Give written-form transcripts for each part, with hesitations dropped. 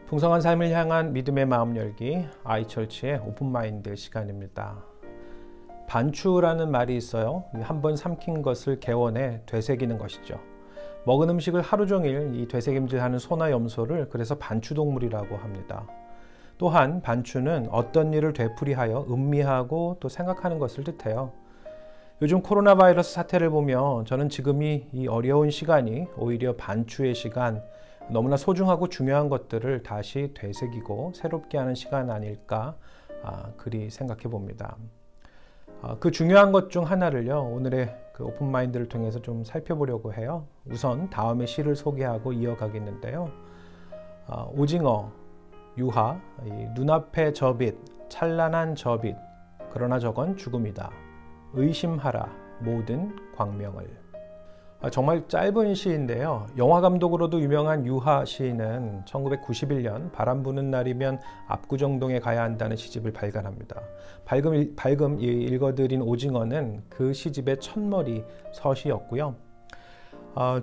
풍성한 삶을 향한 믿음의 마음 열기 아이처치의 오픈마인드 시간입니다. 반추라는 말이 있어요. 한번 삼킨 것을 개원해 되새기는 것이죠. 먹은 음식을 하루 종일 이 되새김질하는 소나 염소를 그래서 반추동물이라고 합니다. 또한 반추는 어떤 일을 되풀이하여 음미하고 또 생각하는 것을 뜻해요. 요즘 코로나 바이러스 사태를 보면 저는 지금이 이 어려운 시간이 오히려 반추의 시간, 너무나 소중하고 중요한 것들을 다시 되새기고 새롭게 하는 시간 아닐까 그리 생각해 봅니다. 그 중요한 것 중 하나를요, 오늘의 그 오픈마인드를 통해서 좀 살펴보려고 해요. 우선 다음의 시를 소개하고 이어가겠는데요. 오징어, 유하, 눈앞의 저빛, 찬란한 저빛, 그러나 저건 죽음이다. 의심하라 모든 광명을. 정말 짧은 시인데요. 영화감독으로도 유명한 유하 시인은 1991년 바람 부는 날이면 압구정동에 가야 한다는 시집을 발간합니다. 발금 읽어드린 오징어는 그 시집의 첫머리 서시였고요.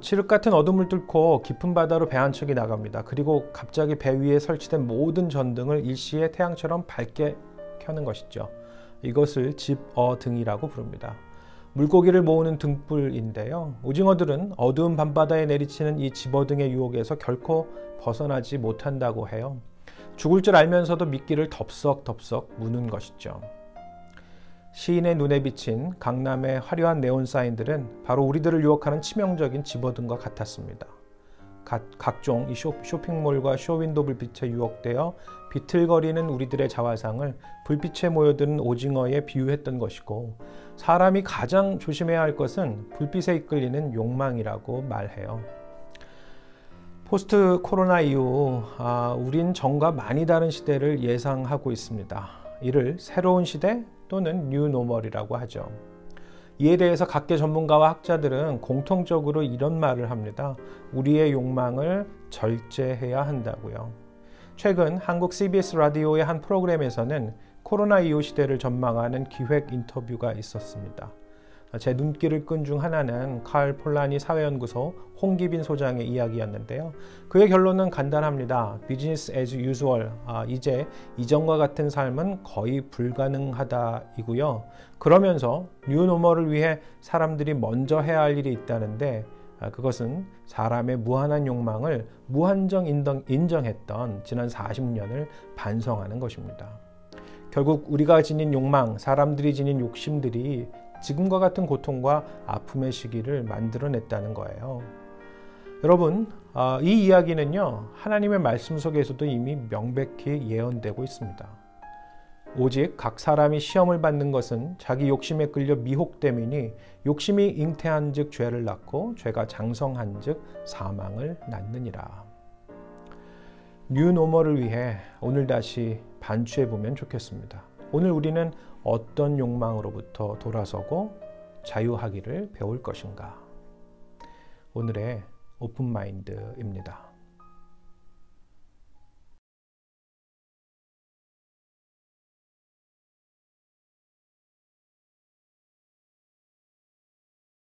칠흑 같은 어둠을 뚫고 깊은 바다로 배 한 척이 나갑니다. 그리고 갑자기 배 위에 설치된 모든 전등을 일시에 태양처럼 밝게 켜는 것이죠. 이것을 집어등이라고 부릅니다. 물고기를 모으는 등불인데요. 오징어들은 어두운 밤바다에 내리치는 이 집어등의 유혹에서 결코 벗어나지 못한다고 해요. 죽을 줄 알면서도 미끼를 덥석덥석 무는 것이죠. 시인의 눈에 비친 강남의 화려한 네온 사인들은 바로 우리들을 유혹하는 치명적인 집어등과 같았습니다. 각종 이 쇼핑몰과 쇼윈도 불빛에 유혹되어 비틀거리는 우리들의 자화상을 불빛에 모여드는 오징어에 비유했던 것이고, 사람이 가장 조심해야 할 것은 불빛에 이끌리는 욕망이라고 말해요. 포스트 코로나 이후 우린 전과 많이 다른 시대를 예상하고 있습니다. 이를 새로운 시대 또는 뉴 노멀이라고 하죠. 이에 대해서 각계 전문가와 학자들은 공통적으로 이런 말을 합니다. 우리의 욕망을 절제해야 한다고요. 최근 한국 CBS 라디오의 한 프로그램에서는 코로나 이후 시대를 전망하는 기획 인터뷰가 있었습니다. 제 눈길을 끈 중 하나는 칼 폴라니 사회연구소 홍기빈 소장의 이야기였는데요. 그의 결론은 간단합니다. 비즈니스 as usual, 이제 이전과 같은 삶은 거의 불가능하다이고요. 그러면서 뉴노멀을 위해 사람들이 먼저 해야 할 일이 있다는데, 그것은 사람의 무한한 욕망을 무한정 인정했던 지난 40년을 반성하는 것입니다. 결국 우리가 지닌 욕망, 사람들이 지닌 욕심들이 지금과 같은 고통과 아픔의 시기를 만들어냈다는 거예요. 여러분, 이 이야기는요, 하나님의 말씀 속에서도 이미 명백히 예언되고 있습니다. 오직 각 사람이 시험을 받는 것은 자기 욕심에 끌려 미혹됨이니, 욕심이 잉태한 즉 죄를 낳고 죄가 장성한 즉 사망을 낳느니라. 뉴노멀을 위해 오늘 다시 반추해 보면 좋겠습니다. 오늘 우리는 어떤 욕망으로부터 돌아서고 자유하기를 배울 것인가? 오늘의 오픈마인드입니다.